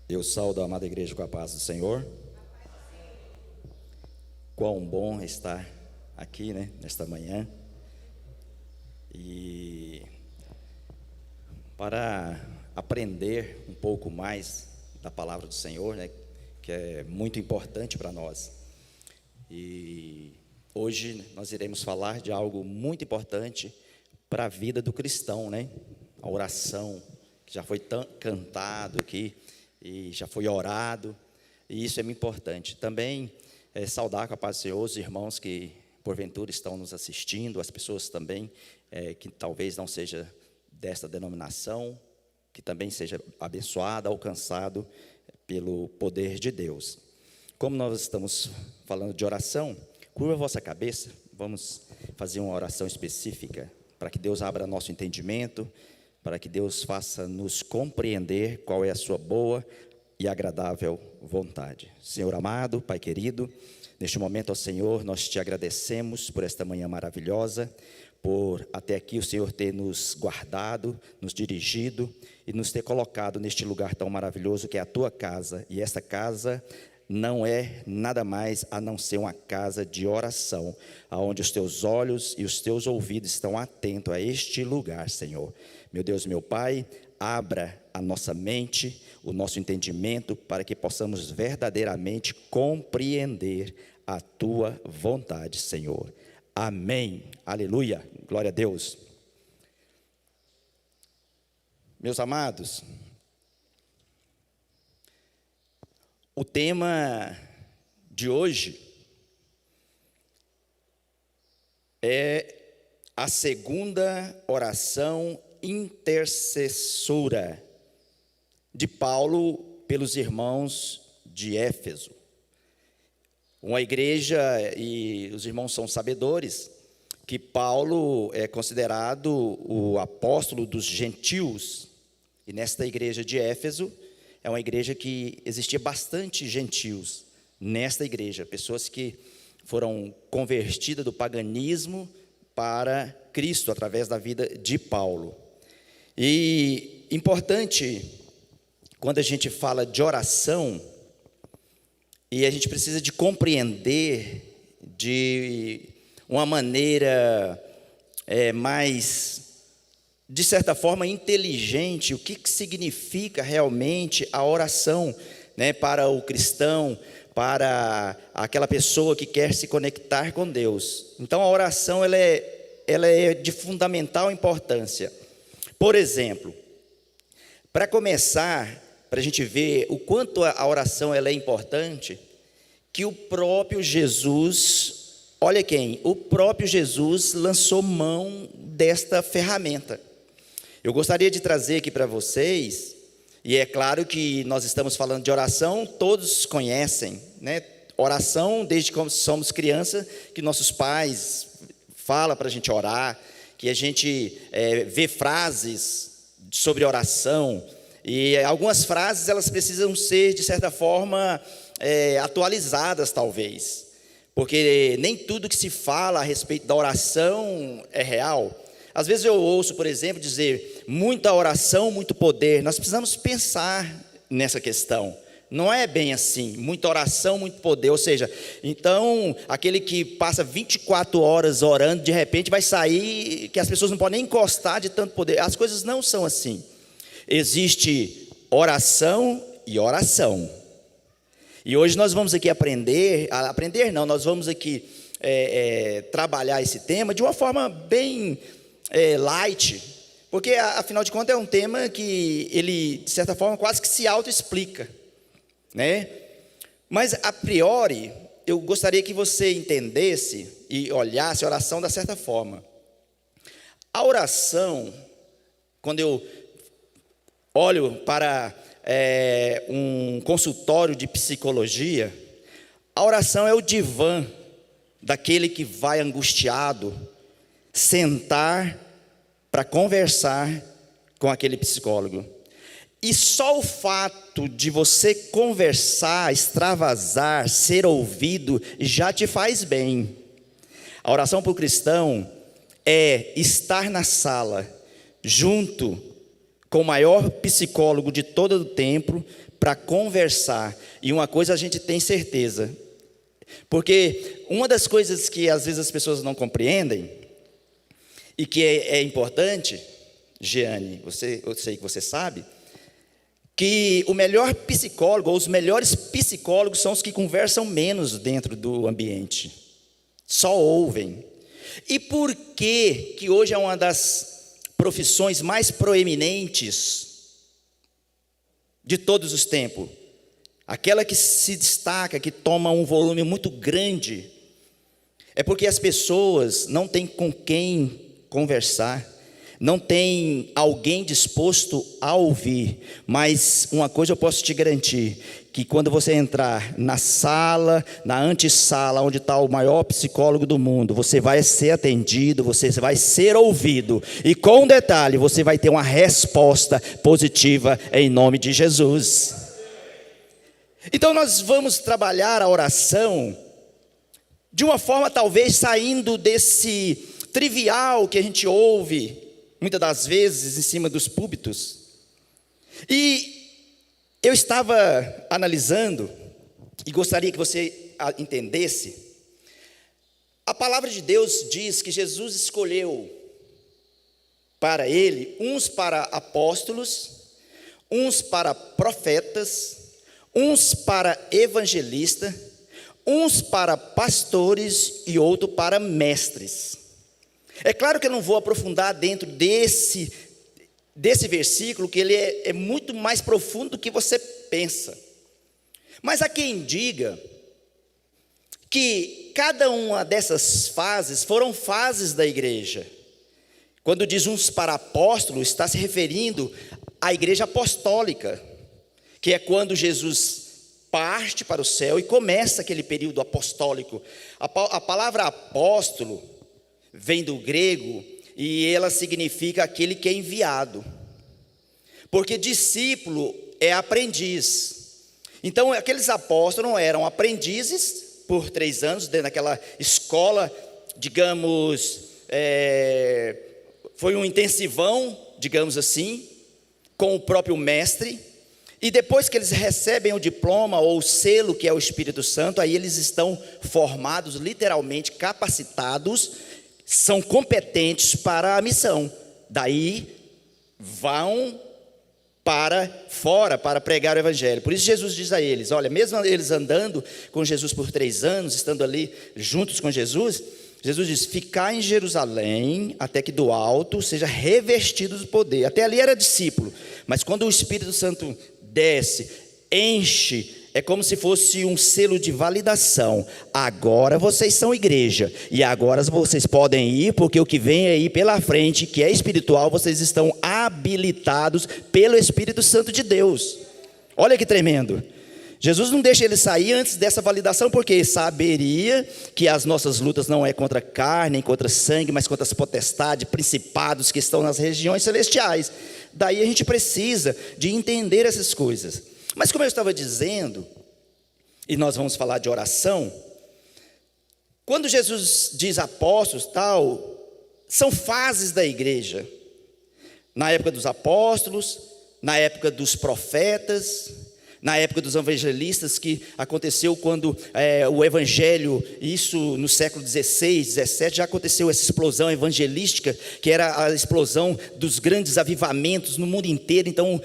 Eu saúdo a amada igreja com a paz do Senhor. Quão bom estar aqui, nesta manhã. E para aprender um pouco mais da palavra do Senhor, que é muito importante para nós. E hoje nós iremos falar de algo muito importante para a vida do cristão, A oração, que já foi cantado aqui, e já foi orado, e isso é muito importante. Também saudar com a paz do Senhor os irmãos que porventura estão nos assistindo, as pessoas também que talvez não seja desta denominação, que também seja abençoado, alcançado pelo poder de Deus. Como nós estamos falando de oração, curva a vossa cabeça, vamos fazer uma oração específica, para que Deus abra nosso entendimento, para que Deus faça nos compreender qual é a sua boa e agradável vontade. Senhor amado, Pai querido, neste momento, ó Senhor, nós te agradecemos por esta manhã maravilhosa, por até aqui o Senhor ter nos guardado, nos dirigido e nos ter colocado neste lugar tão maravilhoso que é a tua casa. E esta casa não é nada mais a não ser uma casa de oração, aonde os teus olhos e os teus ouvidos estão atentos a este lugar, Senhor. Meu Deus, meu Pai, abra a nossa mente, o nosso entendimento, para que possamos verdadeiramente compreender a tua vontade, Senhor. Amém. Aleluia. Glória a Deus. Meus amados, o tema de hoje é a segunda oração intercessora de Paulo pelos irmãos de Éfeso. Uma igreja, e os irmãos são sabedores, que Paulo é considerado o apóstolo dos gentios, e nesta igreja de Éfeso, é uma igreja que existia bastante gentios nesta igreja, pessoas que foram convertidas do paganismo para Cristo, através da vida de Paulo. E importante, quando a gente fala de oração, e a gente precisa de compreender de uma maneira mais, de certa forma, inteligente, o que significa realmente a oração, para o cristão, para aquela pessoa que quer se conectar com Deus. Então, a oração ela é de fundamental importância. Por exemplo, para começar, para a gente ver o quanto a oração ela é importante, que o próprio Jesus, olha quem, o próprio Jesus lançou mão desta ferramenta. Eu gostaria de trazer aqui para vocês, e é claro que nós estamos falando de oração, todos conhecem, Oração, desde que somos crianças, que nossos pais falam para a gente orar, que a gente vê frases sobre oração, e algumas frases elas precisam ser, de certa forma, atualizadas talvez, porque nem tudo que se fala a respeito da oração é real. Às vezes eu ouço, por exemplo, dizer, muita oração, muito poder. Nós precisamos pensar nessa questão. Não é bem assim, muita oração, muito poder. Ou seja, então, aquele que passa 24 horas orando, de repente vai sair, que as pessoas não podem nem encostar de tanto poder. As coisas não são assim. Existe oração e oração. E hoje nós vamos aqui nós vamos aqui trabalhar esse tema de uma forma bem light, porque afinal de contas é um tema que ele, de certa forma, quase que se auto-explica, Mas a priori, eu gostaria que você entendesse e olhasse a oração da certa forma. A oração, quando eu olho para um consultório de psicologia, a oração é o divã daquele que vai angustiado sentar para conversar com aquele psicólogo. E só o fato de você conversar, extravasar, ser ouvido, já te faz bem. A oração para o cristão é estar na sala, junto com o maior psicólogo de todo o tempo, para conversar. E uma coisa a gente tem certeza, porque uma das coisas que às vezes as pessoas não compreendem, e que é importante, Jeane, eu sei que você sabe, que o melhor psicólogo, ou os melhores psicólogos são os que conversam menos dentro do ambiente, só ouvem. E por que hoje é uma das profissões mais proeminentes de todos os tempos? Aquela que se destaca, que toma um volume muito grande, é porque as pessoas não têm com quem conversar, não tem alguém disposto a ouvir. Mas uma coisa eu posso te garantir, que quando você entrar na sala, na antessala, onde está o maior psicólogo do mundo, você vai ser atendido, você vai ser ouvido, e com um detalhe, você vai ter uma resposta positiva em nome de Jesus. Então nós vamos trabalhar a oração de uma forma talvez saindo desse trivial que a gente ouve muitas das vezes em cima dos púlpitos. E eu estava analisando, e gostaria que você entendesse, a palavra de Deus diz que Jesus escolheu para ele, uns para apóstolos, uns para profetas, uns para evangelistas, uns para pastores e outro para mestres. É claro que eu não vou aprofundar dentro desse versículo, que ele é muito mais profundo do que você pensa. Mas há quem diga que cada uma dessas fases foram fases da igreja. Quando diz uns para apóstolos, está se referindo à igreja apostólica, que é quando Jesus parte para o céu e começa aquele período apostólico. A palavra apóstolo vem do grego e ela significa aquele que é enviado, porque discípulo é aprendiz. Então aqueles apóstolos não eram aprendizes por 3 anos dentro daquela escola, digamos, foi um intensivão, digamos assim, com o próprio mestre, e depois que eles recebem o diploma ou o selo, que é o Espírito Santo, aí eles estão formados, literalmente capacitados, são competentes para a missão. Daí vão para fora para pregar o evangelho. Por isso Jesus diz a eles, olha, mesmo eles andando com Jesus por 3 anos, estando ali juntos com Jesus, Jesus diz, ficar em Jerusalém, até que do alto seja revestido do poder. Até ali era discípulo, mas quando o Espírito Santo desce, enche, é como se fosse um selo de validação. Agora vocês são igreja, e agora vocês podem ir, porque o que vem aí pela frente, que é espiritual, vocês estão habilitados pelo Espírito Santo de Deus. Olha que tremendo. Jesus não deixa ele sair antes dessa validação, porque saberia que as nossas lutas não é contra carne, nem contra sangue, mas contra as potestades, principados que estão nas regiões celestiais. Daí a gente precisa de entender essas coisas. Mas como eu estava dizendo, e nós vamos falar de oração, quando Jesus diz apóstolos, são fases da igreja. Na época dos apóstolos, na época dos profetas, na época dos evangelistas, que aconteceu quando o evangelho, isso no século 16, 17, já aconteceu essa explosão evangelística, que era a explosão dos grandes avivamentos no mundo inteiro. Então,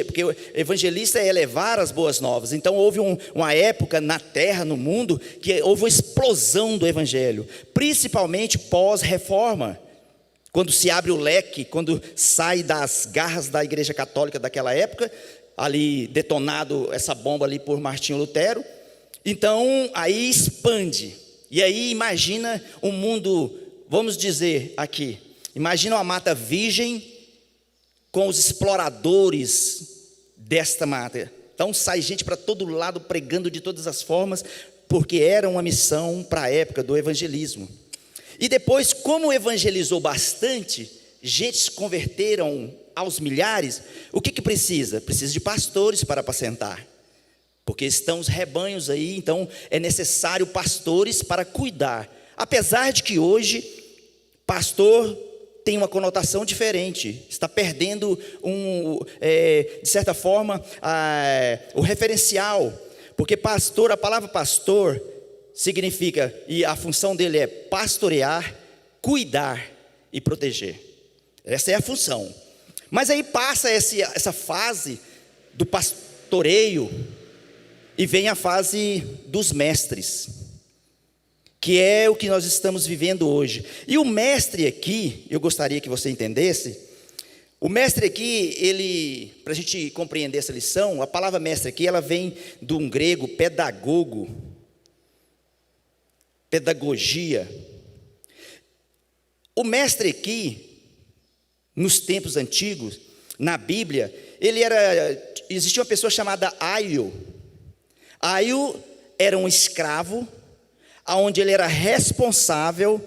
porque o evangelista é levar as boas novas. Então, houve uma época na terra, no mundo, que houve uma explosão do evangelho, principalmente pós-reforma. Quando se abre o leque, quando sai das garras da igreja católica daquela época, ali detonado essa bomba ali por Martinho Lutero, então aí expande, e aí imagina um mundo, vamos dizer aqui, imagina uma mata virgem com os exploradores desta mata. Então sai gente para todo lado pregando de todas as formas, porque era uma missão para a época do evangelismo. E depois, como evangelizou bastante, gente se converteram aos milhares, o que precisa? Precisa de pastores para apacentar, porque estão os rebanhos aí, então é necessário pastores para cuidar. Apesar de que hoje, pastor tem uma conotação diferente, está perdendo, de certa forma, o referencial, porque pastor, a palavra pastor, significa, e a função dele é pastorear, cuidar e proteger. Essa é a função. Mas aí passa essa fase do pastoreio e vem a fase dos mestres, que é o que nós estamos vivendo hoje. E o mestre aqui, eu gostaria que você entendesse, o mestre aqui, para a gente compreender essa lição, a palavra mestre aqui, ela vem de um grego pedagogo, pedagogia. O mestre aqui, nos tempos antigos, na Bíblia, existia uma pessoa chamada Aio. Aio era um escravo, onde ele era responsável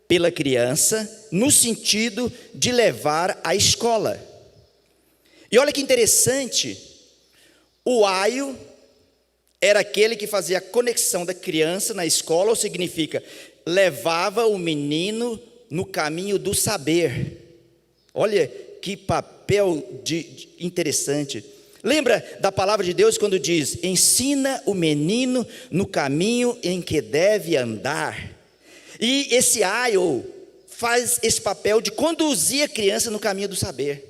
pela criança, no sentido de levar à escola. E olha que interessante, o aio era aquele que fazia a conexão da criança na escola, ou significa, levava o menino no caminho do saber. Olha que papel interessante. Lembra da palavra de Deus quando diz: ensina o menino no caminho em que deve andar. E esse aio faz esse papel de conduzir a criança no caminho do saber.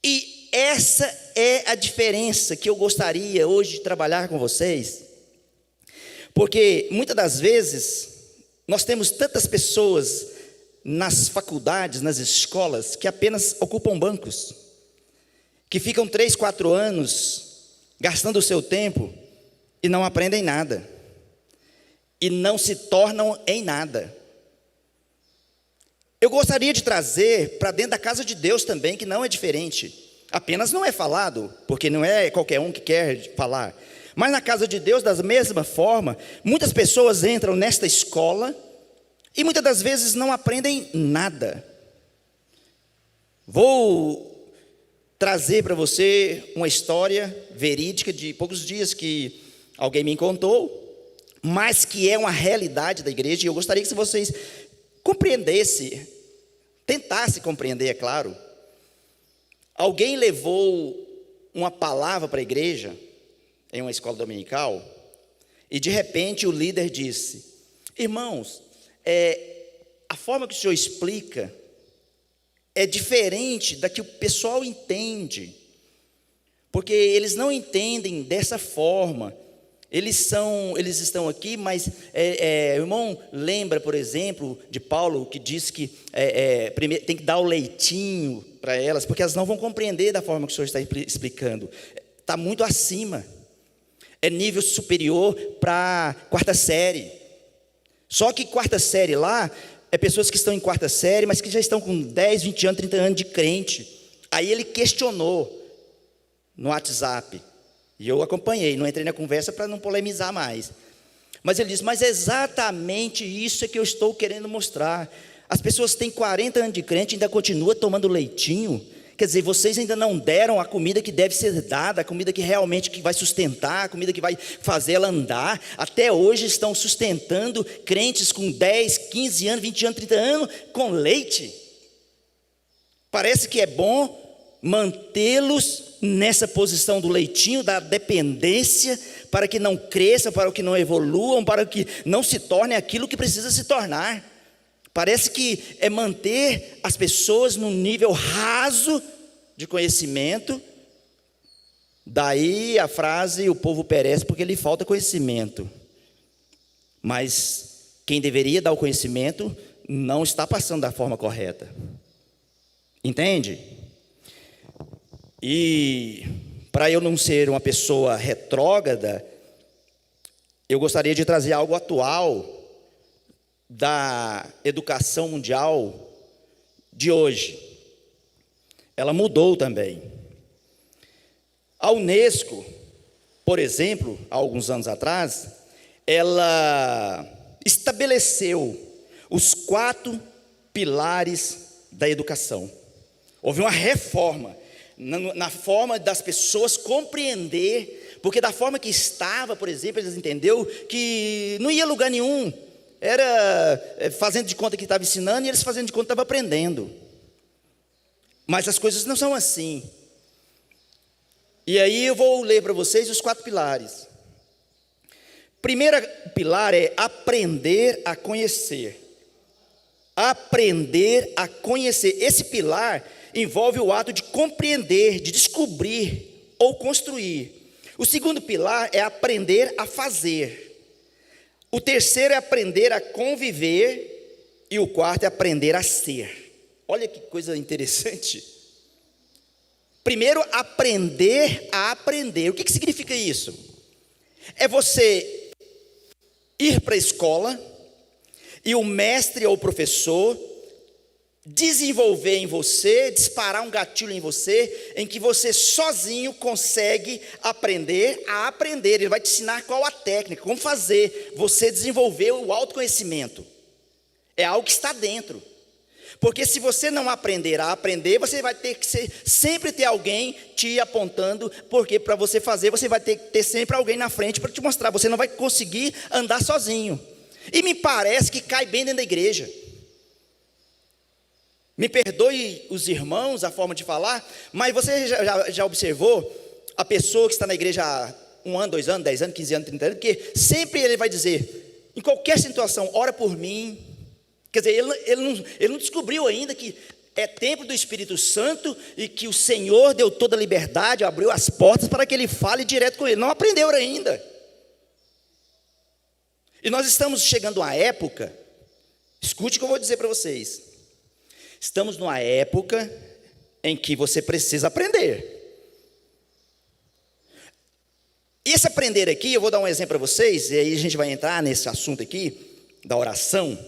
E essa é a diferença que eu gostaria hoje de trabalhar com vocês, porque muitas das vezes nós temos tantas pessoas nas faculdades, nas escolas, que apenas ocupam bancos, que ficam 3, 4 anos gastando o seu tempo e não aprendem nada, e não se tornam em nada. Eu gostaria de trazer para dentro da casa de Deus também, que não é diferente. Apenas não é falado, porque não é qualquer um que quer falar. Mas na casa de Deus, da mesma forma, muitas pessoas entram nesta escola e muitas das vezes não aprendem nada. Vou trazer para você uma história verídica de poucos dias que alguém me contou, mas que é uma realidade da igreja, e eu gostaria que vocês compreendessem, tentassem compreender, é claro. Alguém levou uma palavra para a igreja, em uma escola dominical, e de repente o líder disse: irmãos, a forma que o senhor explica é diferente da que o pessoal entende, porque eles não entendem dessa forma. Eles estão aqui, mas o irmão lembra, por exemplo, de Paulo, que diz que primeiro tem que dar o leitinho para elas, porque elas não vão compreender da forma que o senhor está explicando. Está muito acima. É nível superior para 4ª série. Só que 4ª série lá, é pessoas que estão em 4ª série, mas que já estão com 10, 20 anos, 30 anos de crente. Aí ele questionou no WhatsApp. E eu acompanhei, não entrei na conversa para não polemizar mais. Mas ele disse: mas é exatamente isso que eu estou querendo mostrar. As pessoas têm 40 anos de crente e ainda continuam tomando leitinho. Quer dizer, vocês ainda não deram a comida que deve ser dada, a comida que realmente que vai sustentar, a comida que vai fazer ela andar. Até hoje estão sustentando crentes com 10, 15 anos, 20 anos, 30 anos com leite. Parece que é bom mantê-los nessa posição do leitinho, da dependência, para que não cresçam, para que não evoluam, para que não se tornem aquilo que precisa se tornar. Parece que é manter as pessoas num nível raso de conhecimento. Daí a frase: o povo perece porque lhe falta conhecimento. Mas quem deveria dar o conhecimento não está passando da forma correta. Entende? E para eu não ser uma pessoa retrógrada, eu gostaria de trazer algo atual da educação mundial de hoje. Ela mudou também. A Unesco, por exemplo, há alguns anos atrás, ela estabeleceu os 4 pilares da educação. Houve uma reforma na forma das pessoas compreender, porque da forma que estava, por exemplo, eles entenderam que não ia a lugar nenhum. era fazendo de conta que estava ensinando e eles fazendo de conta que estavam aprendendo. Mas as coisas não são assim. E aí eu vou ler para vocês os 4 pilares. Primeiro pilar é aprender a conhecer. Aprender a conhecer. Esse pilar envolve o ato de compreender, de descobrir ou construir. O segundo pilar é aprender a fazer. O terceiro é aprender a conviver. E o quarto é aprender a ser. Olha que coisa interessante. Primeiro, aprender a aprender. O que significa isso? É você ir para a escola e o mestre ou o professor desenvolver em você, disparar um gatilho em você, em que você sozinho consegue aprender a aprender. Ele vai te ensinar qual a técnica, como fazer. Você desenvolver o autoconhecimento. É algo que está dentro. Porque se você não aprender a aprender, você vai ter que sempre ter alguém te apontando, porque para você fazer, você vai ter que ter sempre alguém na frente para te mostrar. Você não vai conseguir andar sozinho. E me parece que cai bem dentro da igreja. Me perdoe os irmãos, a forma de falar, mas você já observou a pessoa que está na igreja há 1 ano, 2 anos, 10 anos, 15 anos, 30 anos, porque sempre ele vai dizer, em qualquer situação, ora por mim. Quer dizer, ele não descobriu ainda que é templo do Espírito Santo e que o Senhor deu toda a liberdade, abriu as portas para que ele fale direto com ele. Não aprendeu ainda. E nós estamos chegando a uma época, escute o que eu vou dizer para vocês. Estamos numa época em que você precisa aprender. E esse aprender aqui, eu vou dar um exemplo para vocês, e aí a gente vai entrar nesse assunto aqui, da oração.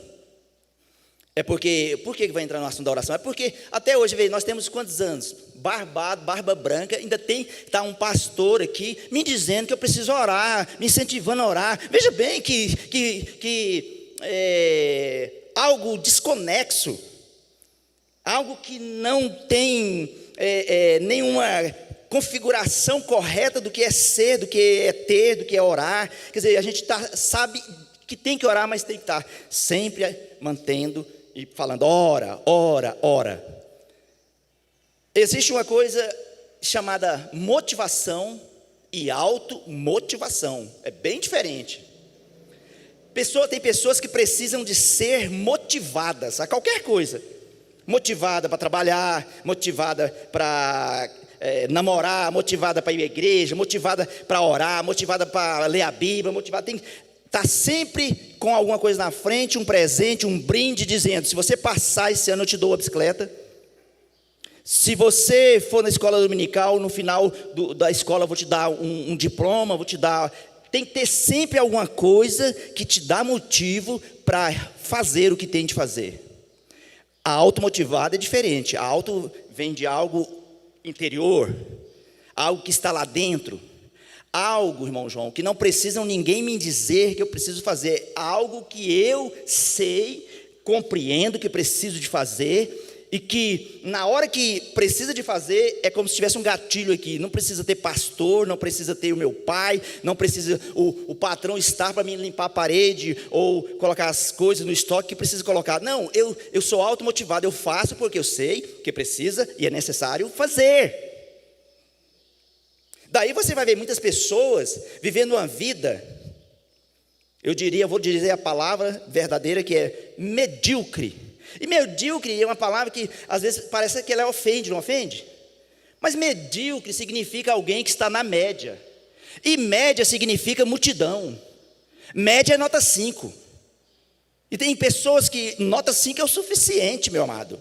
Por que vai entrar no assunto da oração? É porque até hoje, nós temos quantos anos? Barbado, barba branca, ainda está um pastor aqui me dizendo que eu preciso orar, me incentivando a orar. Veja bem que algo desconexo, algo que não tem nenhuma configuração correta do que é ser, do que é ter, do que é orar. Quer dizer, a gente sabe que tem que orar, mas tem que estar sempre mantendo e falando, ora, ora, ora. Existe uma coisa chamada motivação e automotivação. É bem diferente. Tem pessoas que precisam de ser motivadas a qualquer coisa. Motivada para trabalhar, motivada para namorar, motivada para ir à igreja, motivada para orar, motivada para ler a Bíblia, motivada... Está sempre com alguma coisa na frente, um presente, um brinde, dizendo, se você passar esse ano eu te dou a bicicleta. Se você for na escola dominical, no final da escola eu vou te dar um diploma, vou te dar... Tem que ter sempre alguma coisa que te dá motivo para fazer o que tem de fazer. A automotivada é diferente. A auto vem de algo interior, algo que está lá dentro. Algo, irmão João, que não precisam ninguém me dizer que eu preciso fazer. Algo que eu sei, compreendo que preciso de fazer, e que na hora que precisa de fazer, é como se tivesse um gatilho aqui. Não precisa ter pastor, não precisa ter o meu pai, não precisa o patrão estar para me limpar a parede, ou colocar as coisas no estoque que precisa colocar. Não, eu sou automotivado, eu faço porque eu sei que precisa e é necessário fazer. Daí você vai ver muitas pessoas vivendo uma vida, vou dizer a palavra verdadeira, que é medíocre. E medíocre é uma palavra que às vezes parece que ela ofende, não ofende? Mas medíocre significa alguém que está na média. E média significa multidão. Média é nota 5. E tem pessoas que nota 5 é o suficiente, meu amado.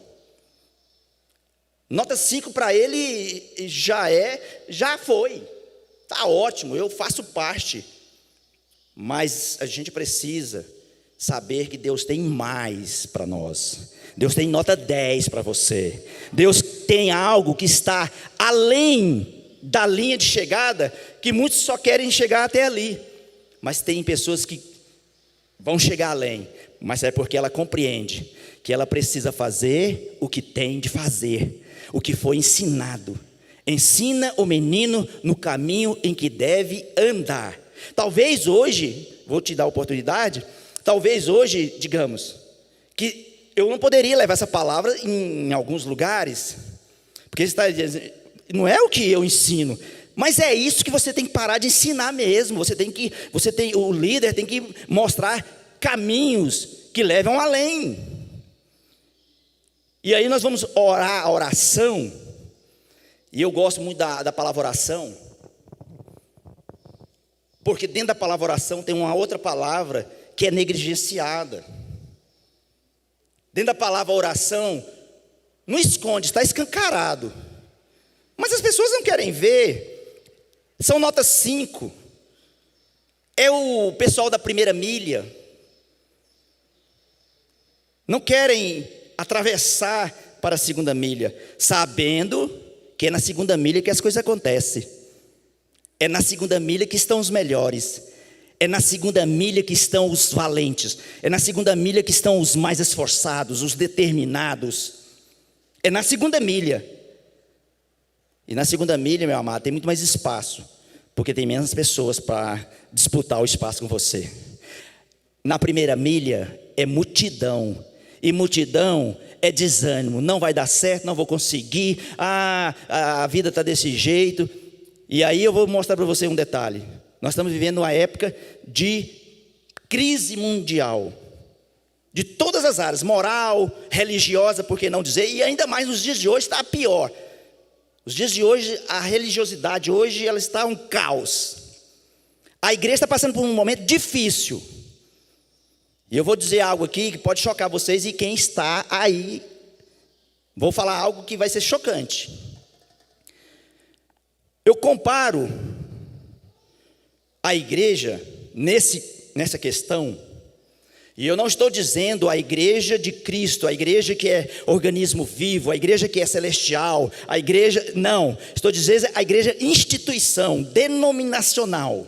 Nota 5 para ele já foi. Está ótimo, eu faço parte. Mas a gente precisa saber que Deus tem mais para nós. Deus tem nota 10 para você. Deus tem algo que está além da linha de chegada, que muitos só querem chegar até ali. Mas tem pessoas que vão chegar além, mas é porque ela compreende que ela precisa fazer o que tem de fazer, o que foi ensinado. Ensina o menino no caminho em que deve andar. Talvez hoje, vou te dar a oportunidade, Talvez hoje, digamos, que eu não poderia levar essa palavra em alguns lugares, porque você está dizendo, não é o que eu ensino, mas é isso que você tem que parar de ensinar mesmo. O líder tem que mostrar caminhos que levam além. E aí nós vamos orar a oração, e eu gosto muito da palavra oração, porque dentro da palavra oração tem uma outra palavra que é negligenciada. Dentro da palavra oração, não esconde, está escancarado. Mas as pessoas não querem ver. São notas 5. É o pessoal da primeira milha. Não querem atravessar para a segunda milha, sabendo que é na segunda milha que as coisas acontecem. É na segunda milha que estão os melhores. É na segunda milha que estão os valentes. É na segunda milha que estão os mais esforçados, os determinados. É na segunda milha. E na segunda milha, meu amado, tem muito mais espaço, porque tem menos pessoas para disputar o espaço com você. Na primeira milha é multidão. E multidão é desânimo. Não vai dar certo, não vou conseguir. A vida está desse jeito. E aí eu vou mostrar para você um detalhe. Nós estamos vivendo uma época de crise mundial. De todas as áreas, moral, religiosa, por que não dizer, e ainda mais nos dias de hoje está pior. Os dias de hoje, a religiosidade hoje, ela está um caos. A igreja está passando por um momento difícil. E eu vou dizer algo aqui que pode chocar vocês e quem está aí. Vou falar algo que vai ser chocante. Eu comparo a igreja nessa questão, e eu não estou dizendo a igreja de Cristo, a igreja que é organismo vivo, a igreja que é celestial, a igreja, não, estou dizendo a igreja instituição, denominacional.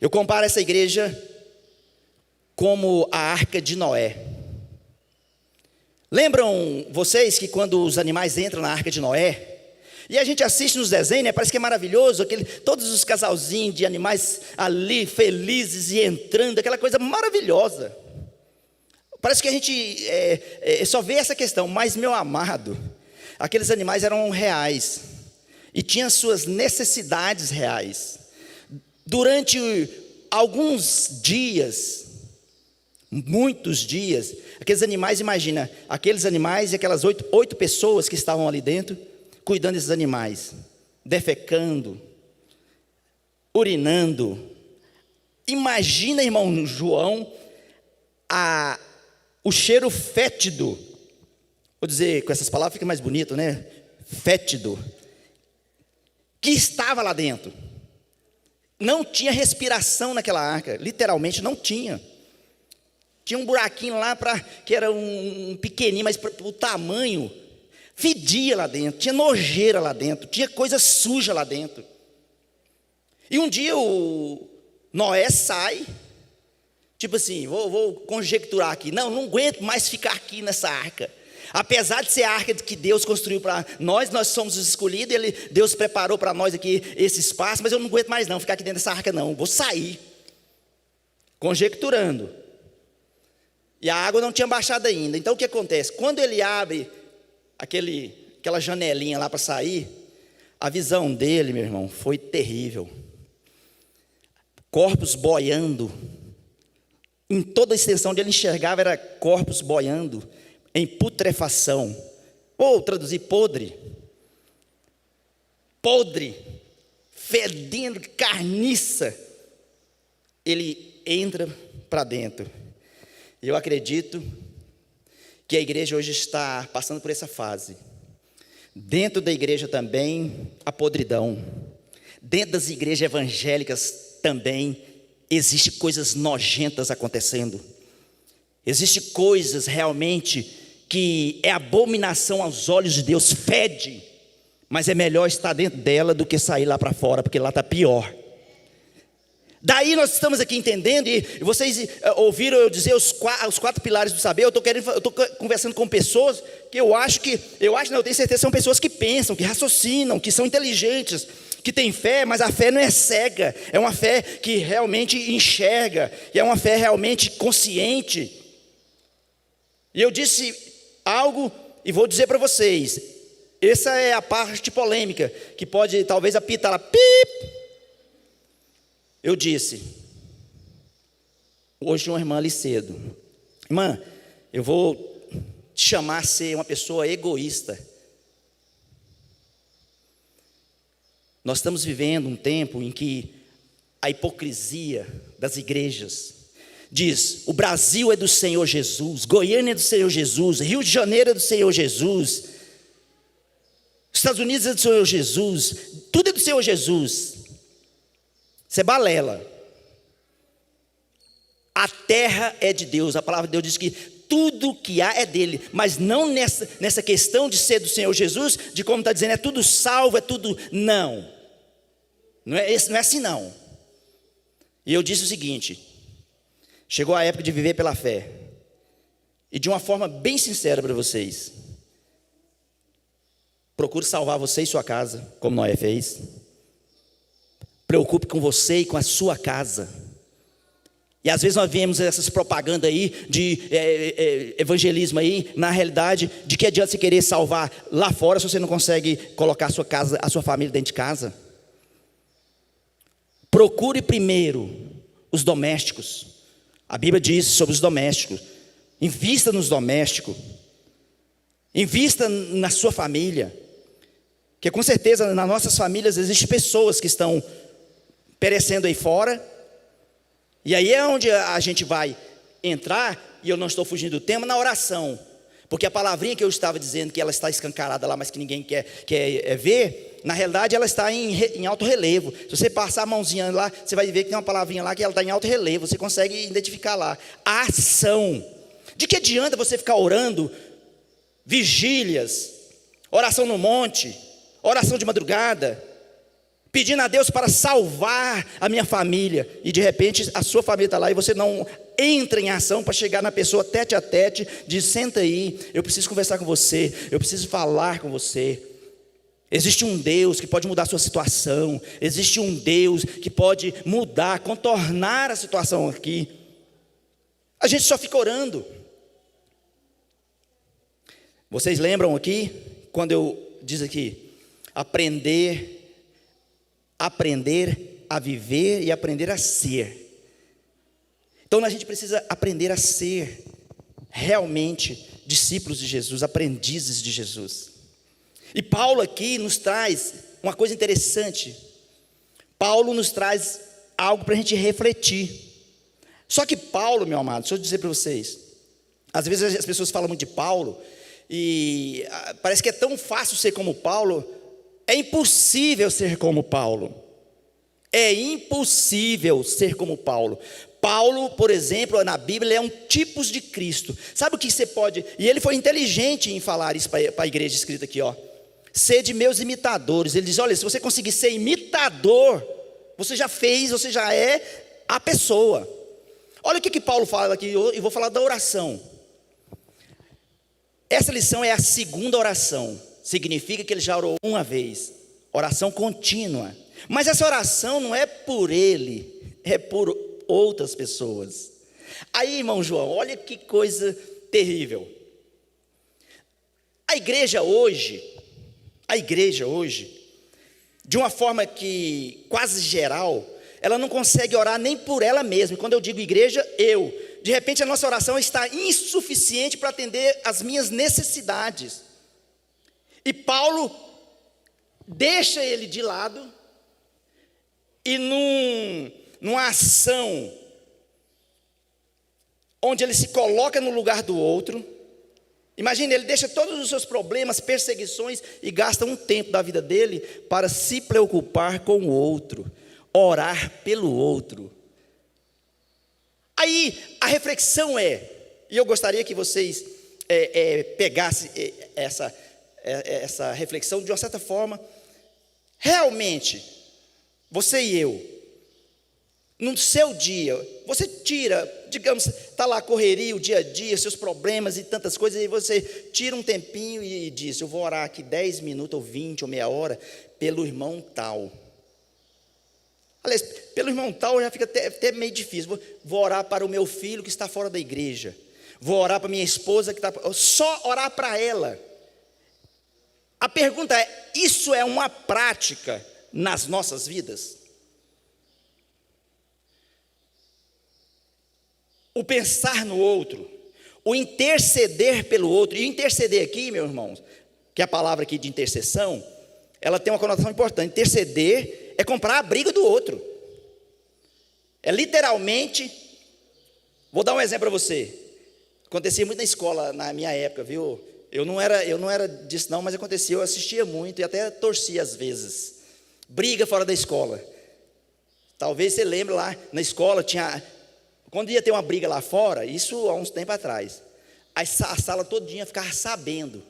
Eu comparo essa igreja como a arca de Noé. Lembram vocês que quando os animais entram na arca de Noé, e a gente assiste nos desenhos, né? Parece que é maravilhoso, todos os casalzinhos de animais ali, felizes e entrando, aquela coisa maravilhosa. Parece que a gente só vê essa questão, mas meu amado, aqueles animais eram reais, e tinham suas necessidades reais. Durante alguns dias, muitos dias, aqueles animais, imagina, aqueles animais e aquelas oito pessoas que estavam ali dentro, cuidando desses animais, defecando, urinando. Imagina, irmão João, o cheiro fétido. Vou dizer, com essas palavras fica mais bonito, né? Fétido. Que estava lá dentro. Não tinha respiração naquela arca, literalmente não tinha. Tinha um buraquinho lá, que era um pequenininho, mas para o tamanho, fedia lá dentro, tinha nojeira lá dentro, tinha coisa suja lá dentro. E um dia o Noé sai, tipo assim, vou conjecturar aqui, não aguento mais ficar aqui nessa arca. Apesar de ser a arca que Deus construiu para nós somos os escolhidos, Deus preparou para nós aqui esse espaço, mas eu não aguento mais não, ficar aqui dentro dessa arca não, vou sair. Conjecturando. E a água não tinha baixado ainda, então o que acontece? Quando ele abre aquela janelinha lá para sair, a visão dele, meu irmão, foi terrível. Corpos boiando, em toda a extensão onde ele enxergava era corpos boiando, em putrefação, ou traduzir podre, fedendo, carniça. Ele entra para dentro. Eu acredito que a igreja hoje está passando por essa fase. Dentro da igreja também, a podridão. Dentro das igrejas evangélicas também, existem coisas nojentas acontecendo. Existem coisas realmente que é abominação aos olhos de Deus, fede. Mas é melhor estar dentro dela do que sair lá para fora, porque lá está pior. Daí nós estamos aqui entendendo, e vocês ouviram eu dizer os 4 pilares do saber. Eu estou conversando com pessoas que eu tenho certeza que são pessoas que pensam, que raciocinam, que são inteligentes, que têm fé, mas a fé não é cega, é uma fé que realmente enxerga, e é uma fé realmente consciente. E eu disse algo, e vou dizer para vocês, essa é a parte polêmica, que pode talvez apitar lá, pip. Eu disse, hoje uma irmã ali cedo, irmã, eu vou te chamar a ser uma pessoa egoísta. Nós estamos vivendo um tempo em que a hipocrisia das igrejas diz, o Brasil é do Senhor Jesus, Goiânia é do Senhor Jesus, Rio de Janeiro é do Senhor Jesus, Estados Unidos é do Senhor Jesus, tudo é do Senhor Jesus. Isso é balela. A terra é de Deus, a palavra de Deus diz que tudo que há é dele, mas não nessa questão de ser do Senhor Jesus, de como está dizendo, é tudo salvo, é tudo, não é assim não. E eu disse o seguinte, chegou a época de viver pela fé, e de uma forma bem sincera para vocês, procure salvar você e sua casa, como Noé fez, preocupe com você e com a sua casa. E às vezes nós vemos essas propagandas aí de evangelismo aí, na realidade, de que adianta você querer salvar lá fora se você não consegue colocar a sua casa, a sua família dentro de casa. Procure primeiro os domésticos. A Bíblia diz sobre os domésticos. Invista nos domésticos. Invista na sua família. Porque com certeza nas nossas famílias existem pessoas que estão perecendo aí fora. E aí é onde a gente vai entrar, e eu não estou fugindo do tema, na oração. Porque a palavrinha que eu estava dizendo, que ela está escancarada lá, mas que ninguém quer ver, na realidade ela está em alto relevo. Se você passar a mãozinha lá, você vai ver que tem uma palavrinha lá que ela está em alto relevo, você consegue identificar lá. A ação. De que adianta você ficar orando, vigílias, oração no monte, oração de madrugada, pedindo a Deus para salvar a minha família, e de repente a sua família está lá e você não entra em ação para chegar na pessoa tete a tete, diz, senta aí, eu preciso conversar com você, eu preciso falar com você. Existe um Deus que pode mudar a sua situação, existe um Deus que pode mudar, contornar a situação aqui. A gente só fica orando. Vocês lembram aqui, quando eu diz aqui, aprender a viver e aprender a ser. Então a gente precisa aprender a ser realmente discípulos de Jesus, aprendizes de Jesus. E Paulo aqui nos traz uma coisa interessante. Paulo nos traz algo para a gente refletir. Só que Paulo, meu amado, deixa eu dizer para vocês, às vezes as pessoas falam muito de Paulo, e parece que é tão fácil ser como Paulo. É impossível ser como Paulo. É impossível ser como Paulo. Paulo, por exemplo, na Bíblia, é um tipos de Cristo. Sabe o que você pode... E ele foi inteligente em falar isso para a igreja escrita aqui, ó. Sede meus imitadores. Ele diz, olha, se você conseguir ser imitador, você já fez, você já é a pessoa. Olha o que Paulo fala aqui, e vou falar da oração. Essa lição é a segunda oração. Significa que ele já orou uma vez. Oração contínua. Mas essa oração não é por ele, é por outras pessoas. Aí, irmão João, olha que coisa terrível. A igreja hoje, de uma forma que quase geral, ela não consegue orar nem por ela mesma. E quando eu digo igreja, de repente a nossa oração está insuficiente para atender as minhas necessidades. E Paulo deixa ele de lado e numa ação onde ele se coloca no lugar do outro. Imagine, ele deixa todos os seus problemas, perseguições e gasta um tempo da vida dele para se preocupar com o outro, orar pelo outro. Aí a reflexão e eu gostaria que vocês pegassem essa reflexão de uma certa forma. Realmente, você e eu, no seu dia, você tira, digamos, está lá a correria, o dia a dia, seus problemas e tantas coisas, e você tira um tempinho e diz, eu vou orar aqui 10 minutos, ou 20, ou meia hora, pelo irmão tal. Aliás, pelo irmão tal já fica até meio difícil. Vou orar para o meu filho que está fora da igreja. Vou orar para minha esposa que está... Só orar para ela. A pergunta é, isso é uma prática nas nossas vidas? O pensar no outro, o interceder pelo outro. E interceder aqui, meus irmãos, que é a palavra aqui de intercessão, ela tem uma conotação importante. Interceder é comprar a briga do outro. É literalmente, vou dar um exemplo para você. Acontecia muito na escola, na minha época, viu? Eu não era disso não, mas acontecia, eu assistia muito e até torcia às vezes. Briga fora da escola. Talvez você lembre lá, na escola tinha... Quando ia ter uma briga lá fora, isso há uns tempos atrás, a sala todinha ficava sabendo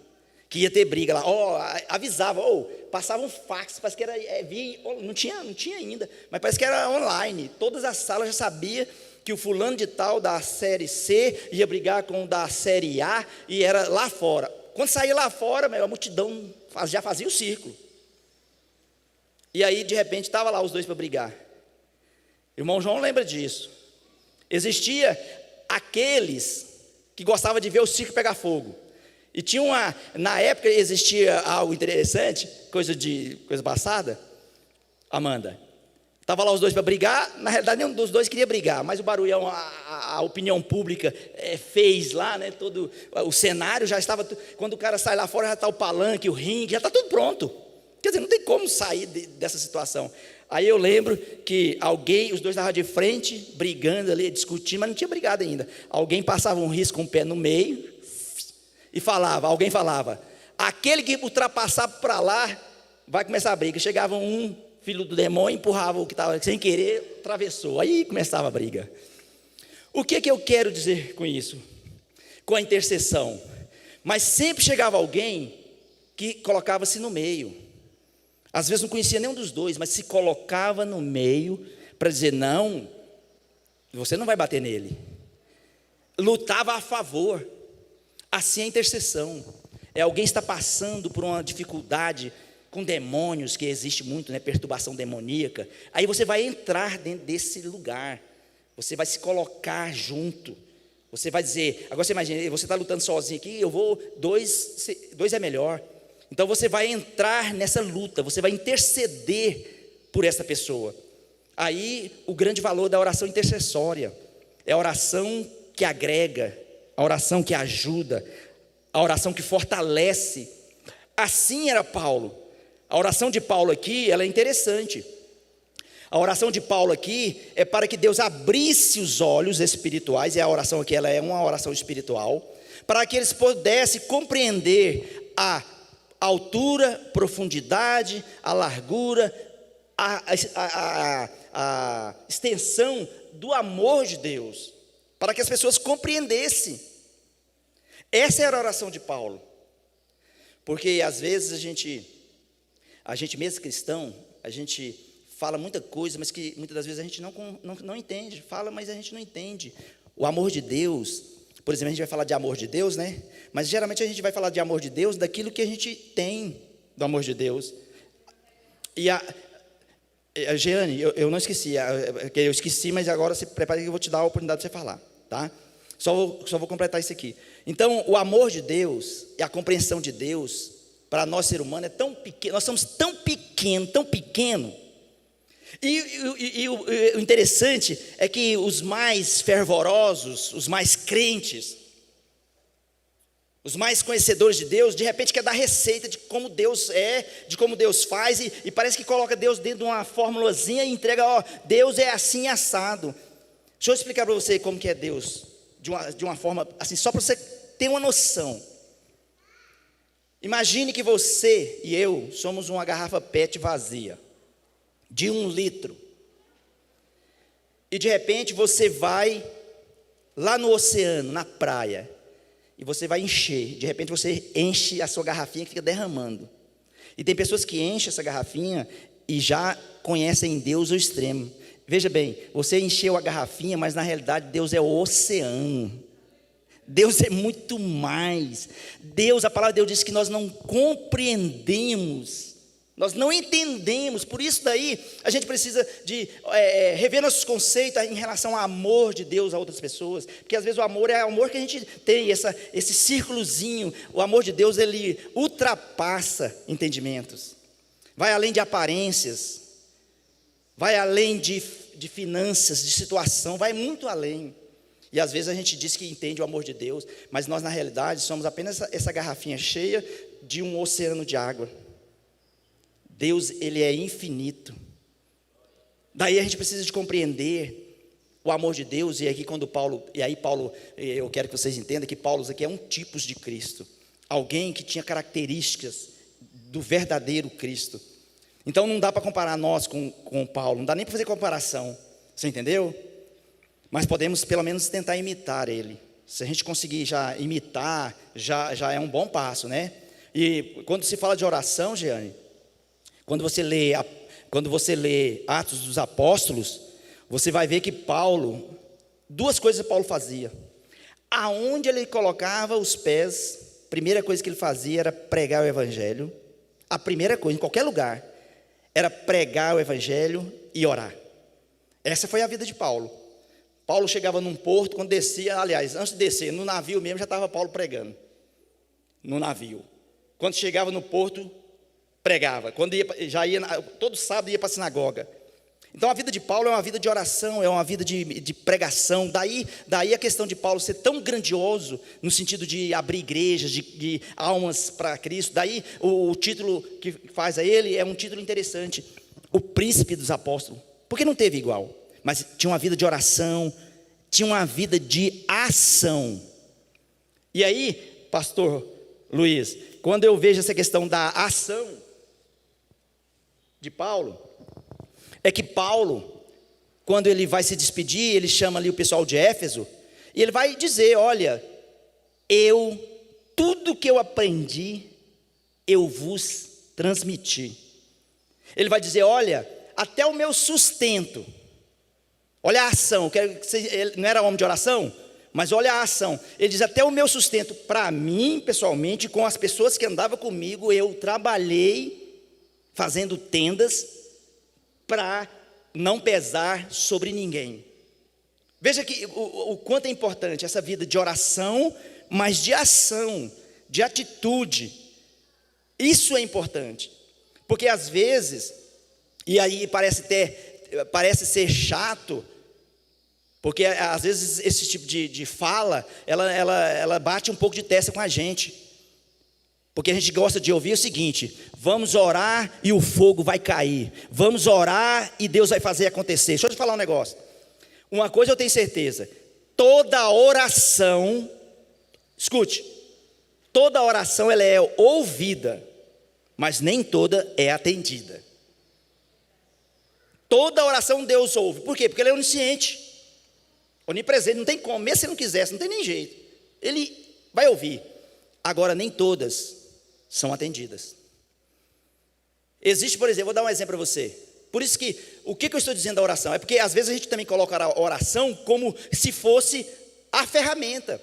que ia ter briga lá. Avisava, passava um fax, parece que era, não tinha ainda, mas parece que era online. Todas as salas já sabiam que o fulano de tal da série C ia brigar com o da série A e era lá fora. Quando saía lá fora, a multidão já fazia o círculo. E aí, de repente, estava lá os dois para brigar. Irmão João lembra disso. Existia aqueles que gostavam de ver o circo pegar fogo. E tinha na época existia algo interessante, coisa passada, Amanda. Estava lá os dois para brigar, na realidade nenhum dos dois queria brigar, mas o barulhão, a opinião pública fez lá, né, todo o cenário já estava, quando o cara sai lá fora já está o palanque, o ringue, já está tudo pronto. Quer dizer, não tem como sair dessa situação. Aí eu lembro que os dois estavam de frente, brigando ali, discutindo, mas não tinha brigado ainda. Alguém passava um risco com o pé no meio e alguém falava, aquele que ultrapassar para lá, vai começar a briga. Chegava um filho do demônio, empurrava o que estava sem querer, atravessou. Aí começava a briga. O que eu quero dizer com isso? Com a intercessão. Mas sempre chegava alguém que colocava-se no meio. Às vezes não conhecia nenhum dos dois, mas se colocava no meio para dizer, não, você não vai bater nele. Lutava a favor. Assim é a intercessão. Alguém está passando por uma dificuldade com demônios, que existe muito, né, perturbação demoníaca. Aí você vai entrar dentro desse lugar. Você vai se colocar junto. Você vai dizer, agora você imagina, você está lutando sozinho aqui, eu vou, dois é melhor. Então você vai entrar nessa luta, você vai interceder por essa pessoa. Aí o grande valor da oração intercessória é a oração que agrega, a oração que ajuda, a oração que fortalece. Assim era Paulo. A oração de Paulo aqui, ela é interessante. A oração de Paulo aqui é para que Deus abrisse os olhos espirituais, e a oração aqui ela é uma oração espiritual, para que eles pudessem compreender a altura, profundidade, a largura, a extensão do amor de Deus, para que as pessoas compreendessem. Essa era a oração de Paulo, porque às vezes a gente mesmo cristão, a gente fala muita coisa, mas que muitas das vezes a gente não entende, fala, mas a gente não entende. O amor de Deus, por exemplo, a gente vai falar de amor de Deus, né? Mas geralmente a gente vai falar de amor de Deus daquilo que a gente tem do amor de Deus. E Jeane, eu não esqueci, eu esqueci, mas agora se prepare que eu vou te dar a oportunidade de você falar, tá? Só vou completar isso aqui. Então, o amor de Deus e a compreensão de Deus para nós, ser humano, é tão pequeno, nós somos tão pequeno. E o interessante é que os mais fervorosos, os mais crentes, os mais conhecedores de Deus, de repente quer dar receita de como Deus é, de como Deus faz, e parece que coloca Deus dentro de uma formulazinha e entrega, Deus é assim assado. Deixa eu explicar para você como que é Deus, de uma forma assim, só para você ter uma noção. Imagine que você e eu somos uma garrafa PET vazia, de 1 litro, e de repente você vai lá no oceano, na praia, e você vai encher, de repente você enche a sua garrafinha que fica derramando, e tem pessoas que enchem essa garrafinha e já conhecem Deus ao extremo. Veja bem, você encheu a garrafinha, mas na realidade Deus é o oceano. Deus é muito mais. Deus, a palavra de Deus diz que nós não compreendemos Nós não entendemos, por isso daí a gente precisa de rever nossos conceitos em relação ao amor de Deus a outras pessoas, porque às vezes o amor é o amor que a gente tem, esse círculozinho. O amor de Deus, ele ultrapassa entendimentos, vai além de aparências, vai além de finanças, de situação, vai muito além. E às vezes a gente diz que entende o amor de Deus, mas nós na realidade somos apenas essa garrafinha cheia de um oceano de água. Deus, ele é infinito. Daí a gente precisa de compreender o amor de Deus. E aqui Paulo, eu quero que vocês entendam que Paulo aqui é um tipo de Cristo, alguém que tinha características do verdadeiro Cristo. Então não dá para comparar nós com Paulo, não dá nem para fazer comparação, você entendeu? Mas podemos pelo menos tentar imitar ele. Se a gente conseguir já imitar, já é um bom passo, né? E quando se fala de oração, Jeane, quando você lê Atos dos Apóstolos, você vai ver que Paulo, duas coisas Paulo fazia. Aonde ele colocava os pés, a primeira coisa que ele fazia era pregar o evangelho. A primeira coisa, em qualquer lugar, era pregar o evangelho e orar. Essa foi a vida de Paulo. Paulo chegava num porto, quando descia, aliás, antes de descer, no navio mesmo, já estava Paulo pregando. No navio. Quando chegava no porto, pregava. Quando todo sábado ia para a sinagoga. Então a vida de Paulo é uma vida de oração, é uma vida de pregação. Daí a questão de Paulo ser tão grandioso, no sentido de abrir igrejas, de almas para Cristo. Daí o título que faz a ele é um título interessante: o príncipe dos apóstolos. Porque não teve igual, mas tinha uma vida de oração, tinha uma vida de ação. E aí, pastor Luiz, quando eu vejo essa questão da ação de Paulo, é que Paulo, quando ele vai se despedir, ele chama ali o pessoal de Éfeso, e ele vai dizer: olha, tudo que eu aprendi, eu vos transmiti. Ele vai dizer: olha, até o meu sustento, olha a ação, ele não era homem de oração, mas olha a ação. Ele diz: até o meu sustento, para mim, pessoalmente, com as pessoas que andavam comigo, eu trabalhei fazendo tendas para não pesar sobre ninguém. Veja que o quanto é importante essa vida de oração, mas de ação, de atitude. Isso é importante, porque às vezes, e aí parece ser chato, porque às vezes esse tipo de fala, ela bate um pouco de testa com a gente. Porque a gente gosta de ouvir o seguinte: vamos orar e o fogo vai cair. Vamos orar e Deus vai fazer acontecer. Deixa eu te falar um negócio. Uma coisa eu tenho certeza: toda oração, escute, toda oração ela é ouvida, mas nem toda é atendida. Toda oração Deus ouve. Por quê? Porque Ele é onisciente, onipresente, não tem como. Mesmo se não quisesse, não tem nem jeito. Ele vai ouvir. Agora, nem todas são atendidas. Existe, por exemplo, vou dar um exemplo para você. Por isso que, o que eu estou dizendo da oração? É porque às vezes a gente também coloca a oração como se fosse a ferramenta.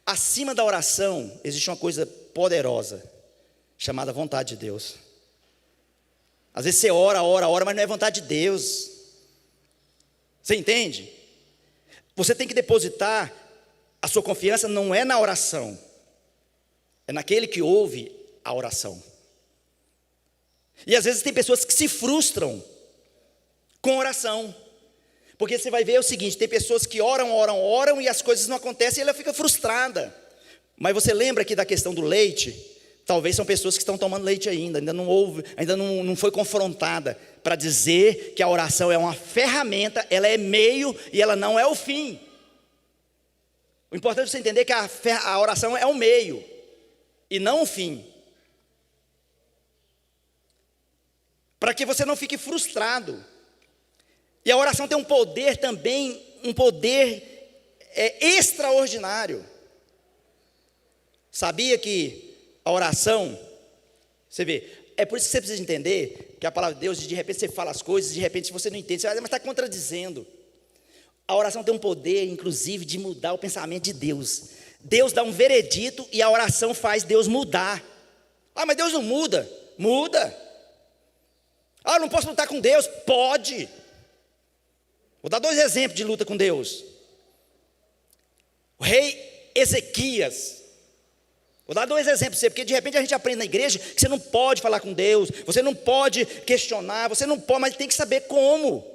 Acima da oração, existe uma coisa poderosa, chamada vontade de Deus. Às vezes você ora, mas não é vontade de Deus. Você entende? Você tem que depositar a sua confiança, não é na oração, é naquele que ouve a oração. E às vezes tem pessoas que se frustram com oração, porque você vai ver o seguinte: tem pessoas que oram e as coisas não acontecem e ela fica frustrada. Mas você lembra aqui da questão do leite? Talvez são pessoas que estão tomando leite ainda não foi confrontada para dizer que a oração é uma ferramenta, ela é meio e ela não é o fim. O importante é você entender que a oração é um meio e não o fim. Para que você não fique frustrado. E a oração tem um poder também, um poder extraordinário. Sabia que a oração, você vê, é por isso que você precisa entender que a palavra de Deus, de repente você fala as coisas, de repente se você não entende, você vai dizer: mas está contradizendo. A oração tem um poder, inclusive, de mudar o pensamento de Deus. Deus dá um veredito e a oração faz Deus mudar. Ah, mas Deus não muda. Muda. Ah, eu não posso lutar com Deus. Pode. Vou dar 2 exemplos de luta com Deus. O rei Ezequias. Vou dar 2 exemplos para você, porque de repente a gente aprende na igreja que você não pode falar com Deus, você não pode questionar, você não pode, mas tem que saber como.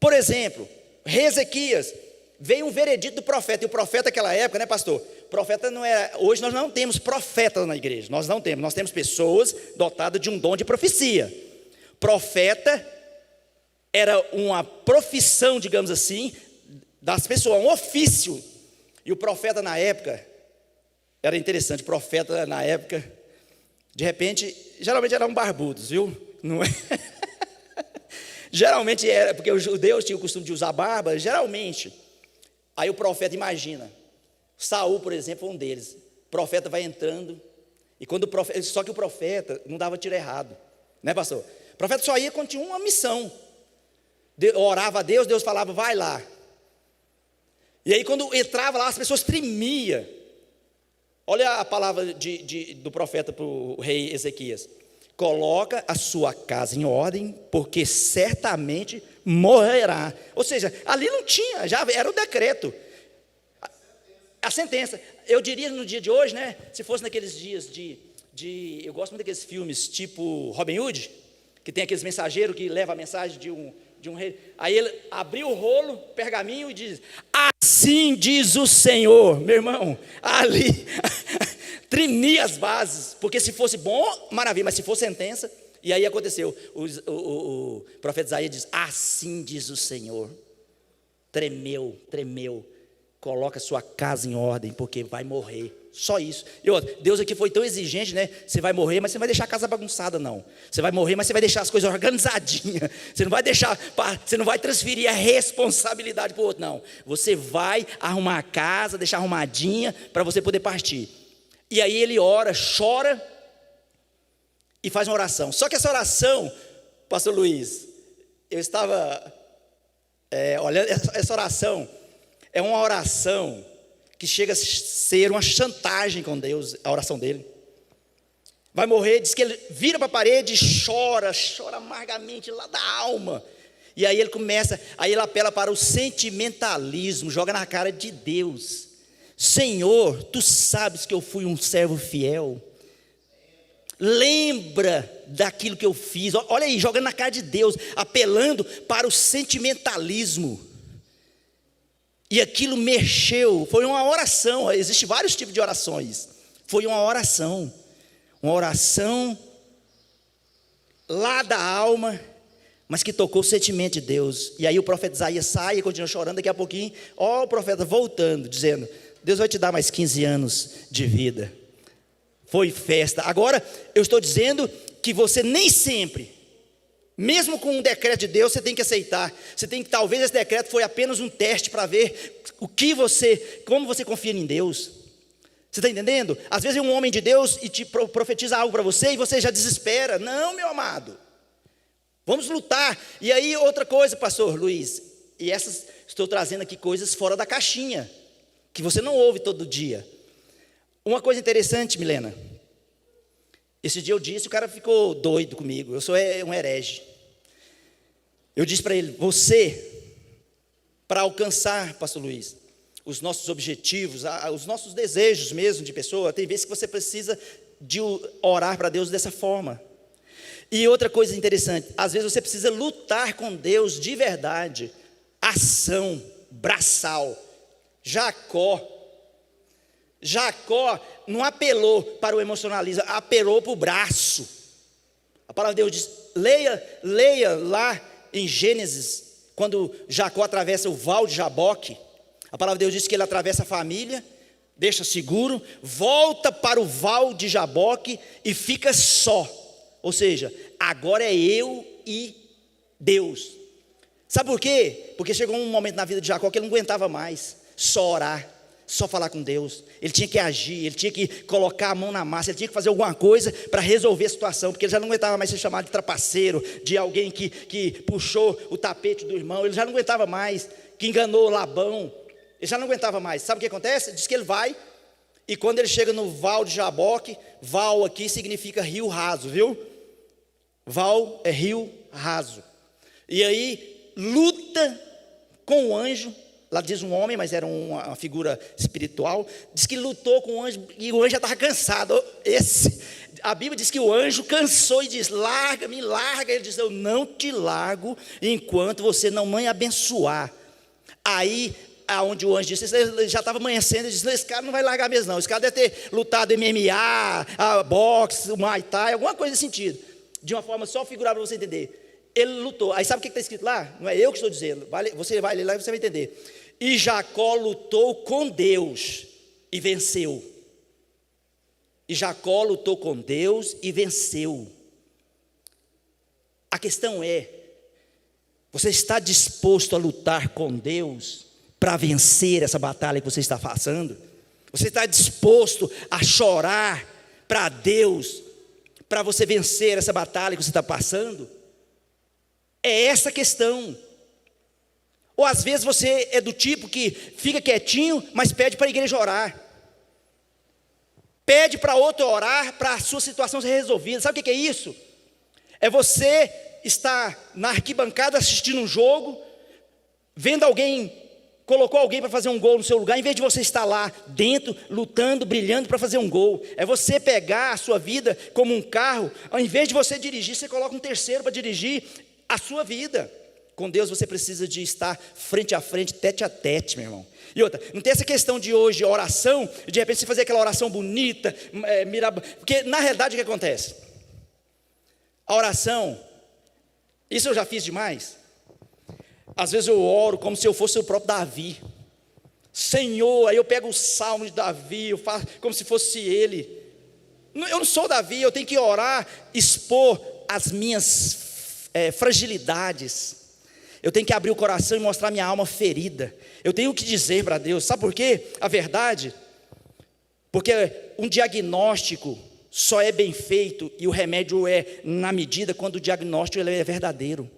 Por exemplo, rei Ezequias, veio um veredito do profeta, e o profeta naquela época, né, pastor? Profeta não era, hoje nós não temos profeta na igreja, nós temos pessoas dotadas de um dom de profecia. Profeta era uma profissão, digamos assim, das pessoas, um ofício. E o profeta na época, era interessante, o profeta na época, de repente, geralmente eram barbudos, viu? Não é? Geralmente era, porque os judeus tinham o costume de usar barba, geralmente. Aí o profeta, imagina, Saul, por exemplo, um deles. O profeta vai entrando, e quando o profeta, só que o profeta não dava tiro errado, né, pastor? O profeta só ia quando tinha uma missão. Orava a Deus, Deus falava, vai lá. E aí quando entrava lá, as pessoas tremiam. Olha a palavra do profeta para o rei Ezequias. Coloca a sua casa em ordem, porque certamente morrerá. Ou seja, ali não tinha, já era o decreto. A sentença. Eu diria no dia de hoje, né? Se fosse naqueles dias eu gosto muito daqueles filmes tipo Robin Hood, que tem aqueles mensageiros que levam a mensagem de um rei. Aí ele abriu o rolo, pergaminho e diz: assim diz o Senhor. Meu irmão, ali tremia as bases, porque se fosse bom, maravilha, mas se fosse sentença, e aí aconteceu, o profeta Isaías diz, assim diz o Senhor, tremeu, coloca sua casa em ordem, porque vai morrer, só isso. E outra, Deus aqui foi tão exigente, né? Você vai morrer, mas você não vai deixar a casa bagunçada, não. Você vai morrer, mas você vai deixar as coisas organizadinhas. Você não vai transferir a responsabilidade para o outro, não. Você vai arrumar a casa, deixar arrumadinha, para você poder partir. E aí ele ora, chora e faz uma oração. Só que essa oração, pastor Luiz, eu estava olhando, essa oração é uma oração que chega a ser uma chantagem com Deus, a oração dele. Vai morrer, diz que ele vira para a parede e chora amargamente lá da alma. E aí ele apela para o sentimentalismo, joga na cara de Deus. Senhor, tu sabes que eu fui um servo fiel. Lembra daquilo que eu fiz. Olha aí, jogando na cara de Deus, apelando para o sentimentalismo. E aquilo mexeu, foi uma oração. Existem vários tipos de orações. Foi uma oração lá da alma, mas que tocou o sentimento de Deus. E aí o profeta Isaías sai e continua chorando. Daqui a pouquinho, o profeta voltando, dizendo: Deus vai te dar mais 15 anos de vida. Foi festa. Agora, eu estou dizendo que você nem sempre, mesmo com um decreto de Deus, você tem que aceitar. Talvez esse decreto foi apenas um teste para ver como você confia em Deus. Você está entendendo? Às vezes é um homem de Deus e te profetiza algo para você e você já desespera. Não, meu amado, vamos lutar. E aí outra coisa, pastor Luiz, e estou trazendo aqui coisas fora da caixinha, que você não ouve todo dia. Uma coisa interessante, Milena, esse dia eu disse, o cara ficou doido comigo, eu sou um herege. Eu disse para ele: você, para alcançar, pastor Luiz, os nossos objetivos, os nossos desejos mesmo de pessoa, tem vezes que você precisa de orar para Deus dessa forma. E outra coisa interessante, às vezes você precisa lutar com Deus de verdade, ação, braçal. Jacó não apelou para o emocionalismo, apelou para o braço. A palavra de Deus diz, leia lá em Gênesis, quando Jacó atravessa o val de Jaboque, a palavra de Deus diz que ele atravessa a família, deixa seguro, volta para o val de Jaboque e fica só. Ou seja, agora é eu e Deus. Sabe por quê? Porque chegou um momento na vida de Jacó que ele não aguentava mais só orar, só falar com Deus. Ele tinha que agir, ele tinha que colocar a mão na massa, ele tinha que fazer alguma coisa para resolver a situação, porque ele já não aguentava mais ser chamado de trapaceiro, de alguém que puxou o tapete do irmão. Ele já não aguentava mais, que enganou Labão. Ele já não aguentava mais. Sabe o que acontece? Diz que ele vai, e quando ele chega no val de Jaboque, val aqui significa rio raso, viu? Val é rio raso. E aí luta com o anjo. Lá diz um homem, mas era uma figura espiritual. Diz que lutou com o anjo e o anjo já estava cansado. A Bíblia diz que o anjo cansou e diz: larga, me larga. Ele diz: eu não te largo enquanto você não me abençoar. Aí, aonde o anjo disse, ele já estava amanhecendo, ele disse: esse cara não vai largar mesmo não. Esse cara deve ter lutado MMA, boxe, Muay Thai, alguma coisa nesse sentido. De uma forma só figurar para você entender. Ele lutou. Aí sabe o que está escrito lá? Não é eu que estou dizendo. Você vai ler lá e você vai entender. E Jacó lutou com Deus e venceu. E Jacó lutou com Deus e venceu. A questão é: você está disposto a lutar com Deus para vencer essa batalha que você está passando? Você está disposto a chorar para Deus para você vencer essa batalha que você está passando? É essa a questão. Ou às vezes você é do tipo que fica quietinho, mas pede para a igreja orar. Pede para outro orar para a sua situação ser resolvida. Sabe o que é isso? É você estar na arquibancada assistindo um jogo, vendo alguém, colocou alguém para fazer um gol no seu lugar, em vez de você estar lá dentro, lutando, brilhando para fazer um gol. É você pegar a sua vida como um carro, ao invés de você dirigir, você coloca um terceiro para dirigir a sua vida. Com Deus você precisa de estar frente a frente, tete a tete, meu irmão. E outra, não tem essa questão de hoje, oração, de repente você fazer aquela oração bonita, porque na realidade o que acontece? A oração, isso eu já fiz demais. Às vezes eu oro como se eu fosse o próprio Davi. Senhor, aí eu pego o salmo de Davi, eu faço como se fosse ele. Eu não sou Davi, eu tenho que orar, expor as minhas fragilidades. Eu tenho que abrir o coração e mostrar minha alma ferida. Eu tenho que dizer para Deus, sabe por quê? A verdade, porque um diagnóstico só é bem feito e o remédio é na medida quando o diagnóstico ele é verdadeiro.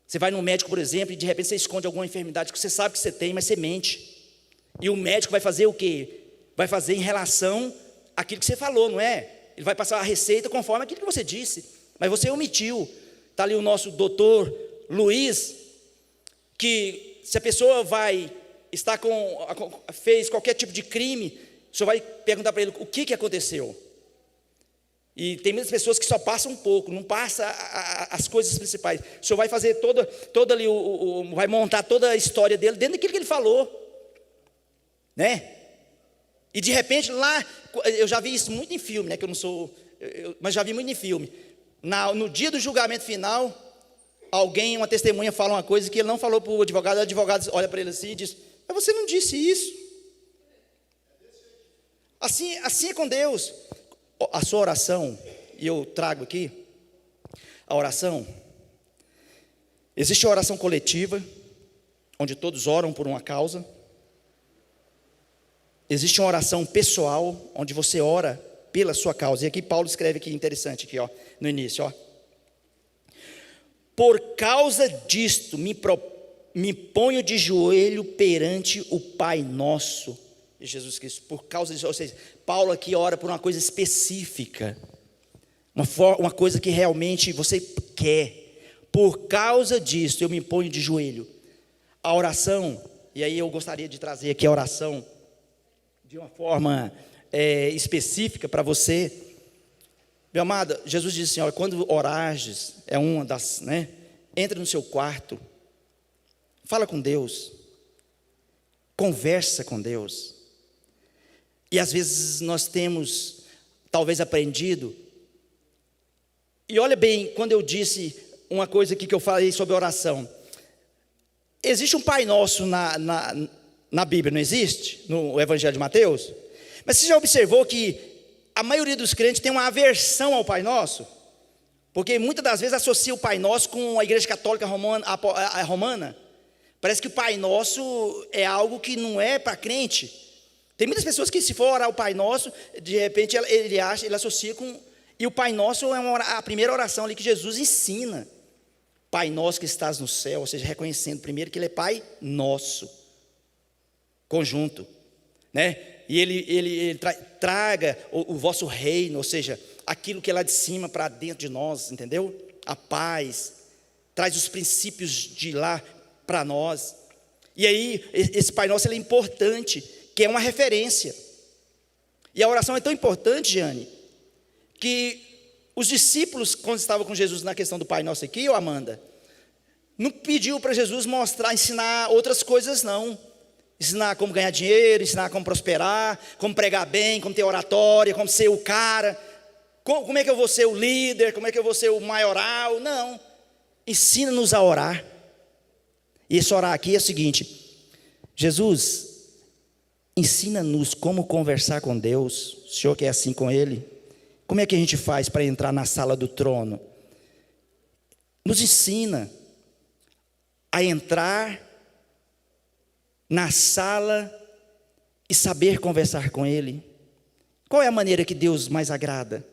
Você vai no médico, por exemplo, e de repente você esconde alguma enfermidade que você sabe que você tem, mas você mente. E o médico vai fazer o quê? Vai fazer em relação àquilo que você falou, não é? Ele vai passar a receita conforme aquilo que você disse, mas você omitiu. Está ali o nosso doutor Luiz, que se a pessoa vai estar fez qualquer tipo de crime, o senhor vai perguntar para ele o que aconteceu. E tem muitas pessoas que só passam um pouco, não passa as coisas principais. O senhor vai fazer toda ali, vai montar toda a história dele dentro daquilo que ele falou, né? E de repente lá, eu já vi isso muito em filme, né? Que eu não sou, mas já vi muito em filme. No dia do julgamento final, alguém, uma testemunha fala uma coisa que ele não falou para o advogado olha para ele assim e diz: mas você não disse isso. Assim é com Deus. A sua oração, e eu trago aqui a oração. Existe a oração coletiva, onde todos oram por uma causa. Existe uma oração pessoal, onde você ora pela sua causa. E aqui Paulo escreve aqui, interessante aqui, ó, no início, ó. Por causa disto, me ponho de joelho perante o Pai nosso, Jesus Cristo. Por causa disso, ou seja, Paulo aqui ora por uma coisa específica, uma coisa que realmente você quer. Por causa disto, eu me ponho de joelho. A oração, e aí eu gostaria de trazer aqui a oração de uma forma específica para você. Meu amado, Jesus disse assim: olha, quando orares, é uma das, né? Entra no seu quarto, fala com Deus, conversa com Deus. E às vezes nós temos, talvez, aprendido. E olha bem, quando eu disse uma coisa aqui que eu falei sobre oração. Existe um Pai Nosso na Bíblia, não existe? No Evangelho de Mateus? Mas você já observou que a maioria dos crentes tem uma aversão ao Pai Nosso? Porque muitas das vezes associa o Pai Nosso com a Igreja Católica Romana. Parece que o Pai Nosso é algo que não é para crente. Tem muitas pessoas que, se for orar o Pai Nosso, de repente ele associa com... E o Pai Nosso é a primeira oração ali que Jesus ensina. Pai Nosso que estás no céu, ou seja, reconhecendo primeiro que Ele é Pai Nosso. Conjunto, né? E ele traga o vosso reino, ou seja, aquilo que é lá de cima para dentro de nós, entendeu? A paz, traz os princípios de lá para nós. E aí, esse Pai Nosso, ele é importante, que é uma referência. E a oração é tão importante, Jane, que os discípulos, quando estavam com Jesus na questão do Pai Nosso aqui, Amanda, não pediu para Jesus mostrar, ensinar outras coisas não. Ensinar como ganhar dinheiro, ensinar como prosperar, como pregar bem, como ter oratória, como ser o cara. Como é que eu vou ser o líder, como é que eu vou ser o maioral? Não, ensina-nos a orar. E esse orar aqui é o seguinte: Jesus, ensina-nos como conversar com Deus. O Senhor que é assim com Ele. Como é que a gente faz para entrar na sala do trono? Nos ensina a entrar na sala e saber conversar com Ele. Qual é a maneira que Deus mais agrada?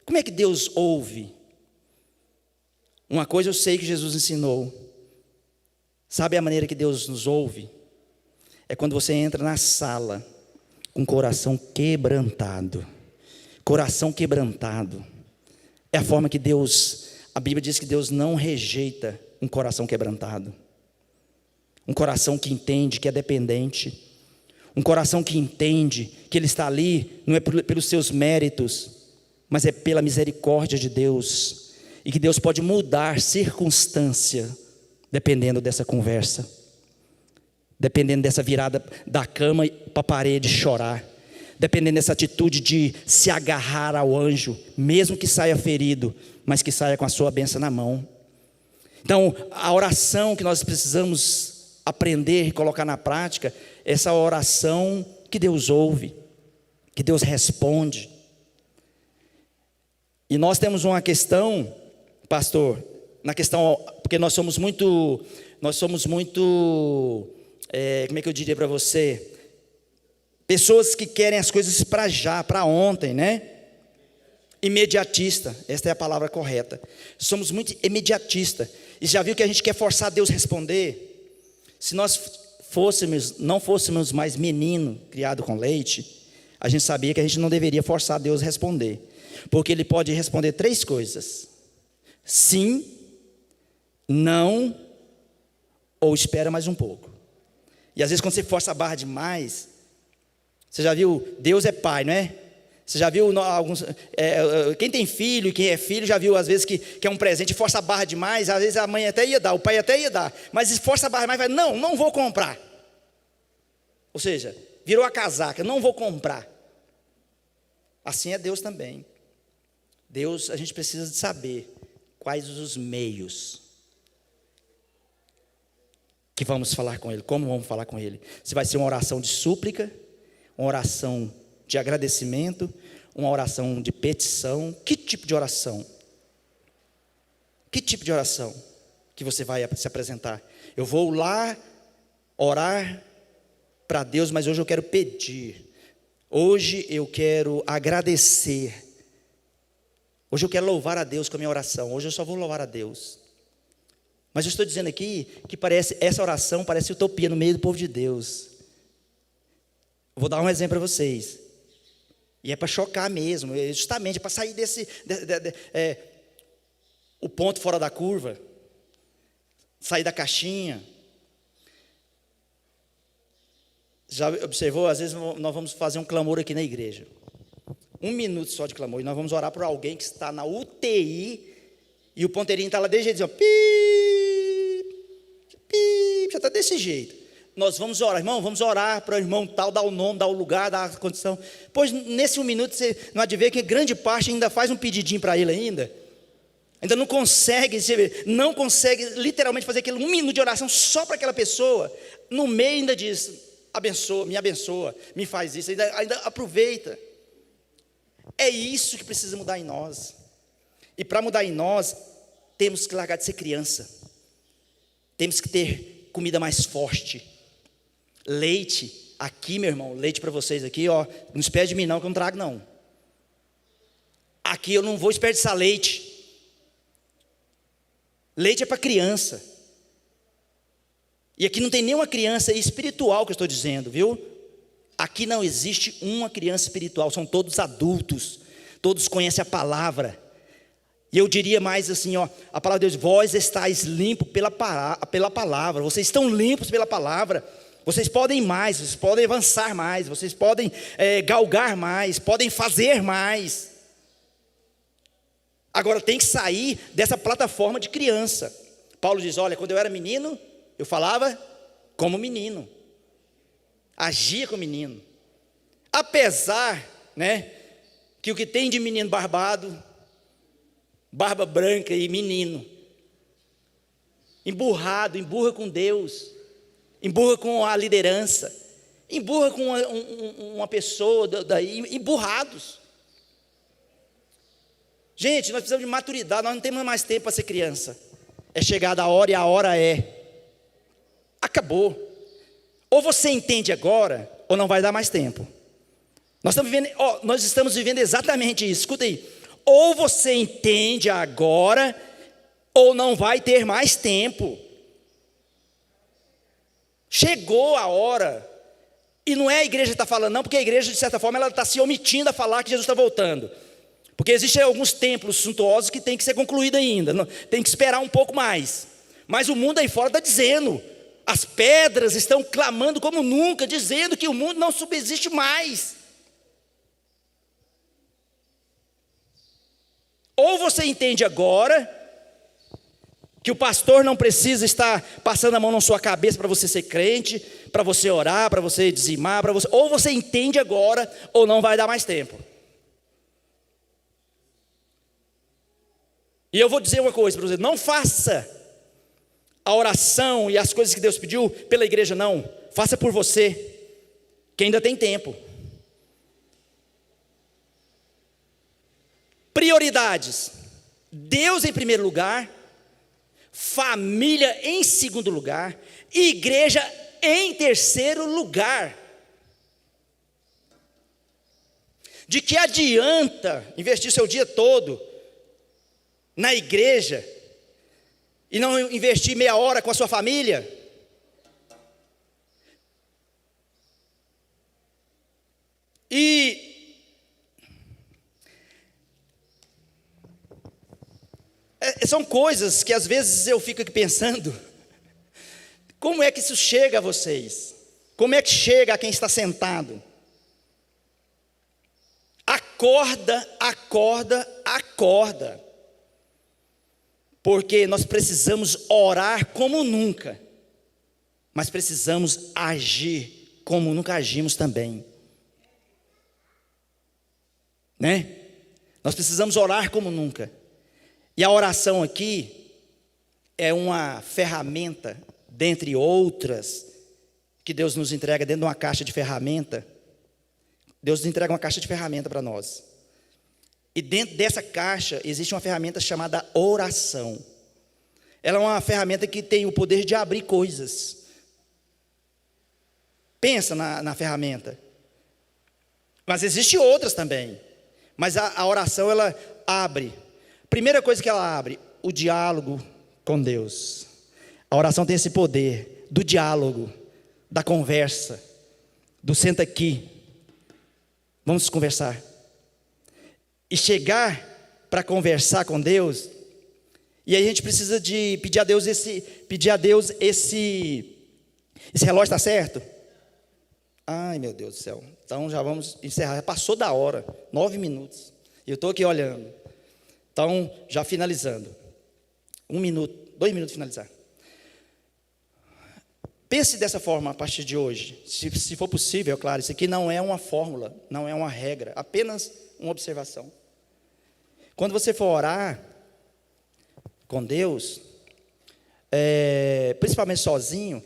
Como é que Deus ouve? Uma coisa eu sei que Jesus ensinou. Sabe a maneira que Deus nos ouve? É quando você entra na sala com o coração quebrantado. Coração quebrantado. É a forma que Deus, a Bíblia diz que Deus não rejeita um coração quebrantado. Um coração que entende que é dependente. Um coração que entende que ele está ali, não é pelos seus méritos, mas é pela misericórdia de Deus. E que Deus pode mudar circunstância, dependendo dessa conversa. Dependendo dessa virada da cama para a parede chorar. Dependendo dessa atitude de se agarrar ao anjo, mesmo que saia ferido, mas que saia com a sua bênção na mão. Então, a oração que nós precisamos aprender e colocar na prática, essa oração que Deus ouve, que Deus responde. E nós temos uma questão, pastor, na questão, porque nós somos muito, como é que eu diria para você? Pessoas que querem as coisas para já, para ontem, né? Imediatista, esta é a palavra correta. Somos muito imediatista. E já viu que a gente quer forçar Deus a responder? Se nós não fôssemos mais menino criado com leite, a gente sabia que a gente não deveria forçar Deus a responder, porque Ele pode responder 3 coisas: sim, não, ou espera mais um pouco. E às vezes quando você força a barra demais, você já viu, Deus é pai, não é? Você já viu alguns, quem tem filho e quem é filho já viu às vezes que é um presente e força a barra demais. Às vezes a mãe até ia dar, o pai até ia dar, mas força a barra demais e vai, não vou comprar. Ou seja, virou a casaca, não vou comprar. Assim é Deus também. Deus, a gente precisa de saber quais os meios que vamos falar com Ele, como vamos falar com Ele. Se vai ser uma oração de súplica, uma oração de agradecimento, uma oração de petição. Que tipo de oração? Que tipo de oração que você vai se apresentar? Eu vou lá orar para Deus, mas hoje eu quero pedir. Hoje eu quero agradecer. Hoje eu quero louvar a Deus com a minha oração. Hoje eu só vou louvar a Deus. Mas eu estou dizendo aqui que essa oração parece utopia no meio do povo de Deus. Eu vou dar um exemplo para vocês. E é para chocar mesmo, justamente para sair o ponto fora da curva, sair da caixinha. Já observou? Às vezes nós vamos fazer um clamor aqui na igreja. 1 minuto só de clamor, e nós vamos orar por alguém que está na UTI, e o ponteirinho está lá desse jeito, já está desse jeito. Nós vamos orar, irmão, vamos orar para o irmão tal, dar o nome, dar o lugar, dar a condição. Pois nesse 1 minuto você não há de ver que grande parte ainda faz um pedidinho para ele ainda. Ainda não consegue literalmente fazer aquele 1 minuto de oração só para aquela pessoa. No meio ainda diz, abençoa, me faz isso, ainda aproveita. É isso que precisa mudar em nós. E para mudar em nós, temos que largar de ser criança. Temos que ter comida mais forte. Leite, aqui meu irmão, leite para vocês aqui, ó, não espere de mim não, que eu não trago não. Aqui eu não vou desperdiçar leite. Leite é para criança. E aqui não tem nenhuma criança espiritual que eu estou dizendo, viu? Aqui não existe uma criança espiritual, são todos adultos. Todos conhecem a palavra. E eu diria mais assim, ó, a palavra de Deus: vós estáis limpos pela palavra. Vocês estão limpos pela palavra. Vocês podem mais, vocês podem avançar mais, vocês podem galgar mais, podem fazer mais. Agora tem que sair dessa plataforma de criança. Paulo diz: olha, quando eu era menino, eu falava como menino, agia como menino. Apesar, né, que o que tem de menino barbado, barba branca e menino, emburra com Deus, emburra com a liderança, emburra com uma pessoa, emburrados. Gente, nós precisamos de maturidade, nós não temos mais tempo para ser criança. É chegada a hora e a hora é. Acabou. Ou você entende agora, ou não vai dar mais tempo. Nós estamos vivendo exatamente isso, escuta aí. Ou você entende agora, ou não vai ter mais tempo. Chegou a hora. E não é a igreja que está falando, não, porque a igreja, de certa forma, ela está se omitindo a falar que Jesus está voltando. Porque existem alguns templos suntuosos que tem que ser concluído ainda, tem que esperar um pouco mais. Mas o mundo aí fora está dizendo, as pedras estão clamando como nunca, dizendo que o mundo não subsiste mais. Ou você entende agora que o pastor não precisa estar passando a mão na sua cabeça para você ser crente, para você orar, para você dizimar, ou você entende agora, ou não vai dar mais tempo. E eu vou dizer uma coisa para você: não faça a oração e as coisas que Deus pediu pela igreja, não. Faça por você, que ainda tem tempo. Prioridades: Deus em primeiro lugar, família em segundo lugar, igreja em terceiro lugar. De que adianta investir seu dia todo na igreja e não investir meia hora com a sua família? E são coisas que às vezes eu fico aqui pensando, como é que isso chega a vocês? Como é que chega a quem está sentado? Acorda, acorda, acorda. Porque nós precisamos orar como nunca, mas precisamos agir como nunca agimos também, né? Nós precisamos orar como nunca. E a oração aqui é uma ferramenta, dentre outras, que Deus nos entrega dentro de uma caixa de ferramenta. Deus nos entrega uma caixa de ferramenta para nós. E dentro dessa caixa existe uma ferramenta chamada oração. Ela é uma ferramenta que tem o poder de abrir coisas. Pensa na ferramenta. Mas existem outras também. Mas a oração, ela abre. Primeira coisa que ela abre: o diálogo com Deus. A oração tem esse poder do diálogo, da conversa, do senta aqui, vamos conversar. E chegar para conversar com Deus, e aí a gente precisa de pedir a Deus esse relógio está certo? Ai, meu Deus do céu. Então já vamos encerrar, já passou da hora, 9 minutos, e eu estou aqui olhando. Então, já finalizando, 1 minuto, 2 minutos finalizar. Pense dessa forma a partir de hoje, se for possível, claro. Isso aqui não é uma fórmula, não é uma regra, apenas uma observação. Quando você for orar com Deus, principalmente sozinho,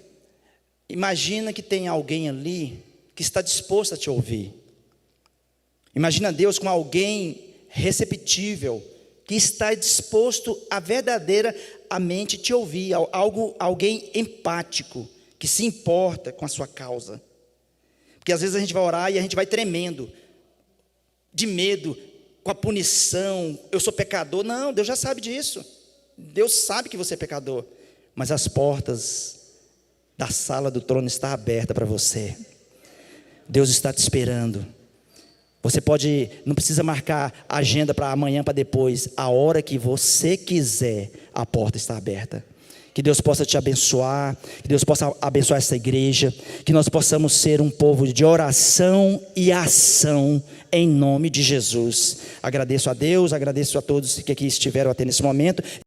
imagina que tem alguém ali que está disposto a te ouvir. Imagina Deus com alguém receptível, que está disposto a verdadeiramente te ouvir, alguém empático, que se importa com a sua causa. Porque às vezes a gente vai orar e a gente vai tremendo, de medo, com a punição, eu sou pecador. Não, Deus já sabe disso. Deus sabe que você é pecador, mas as portas da sala do trono estão abertas para você. Deus está te esperando. Você pode, não precisa marcar a agenda para amanhã, para depois. A hora que você quiser, a porta está aberta. Que Deus possa te abençoar, que Deus possa abençoar essa igreja, que nós possamos ser um povo de oração e ação, em nome de Jesus. Agradeço a Deus, agradeço a todos que aqui estiveram até nesse momento.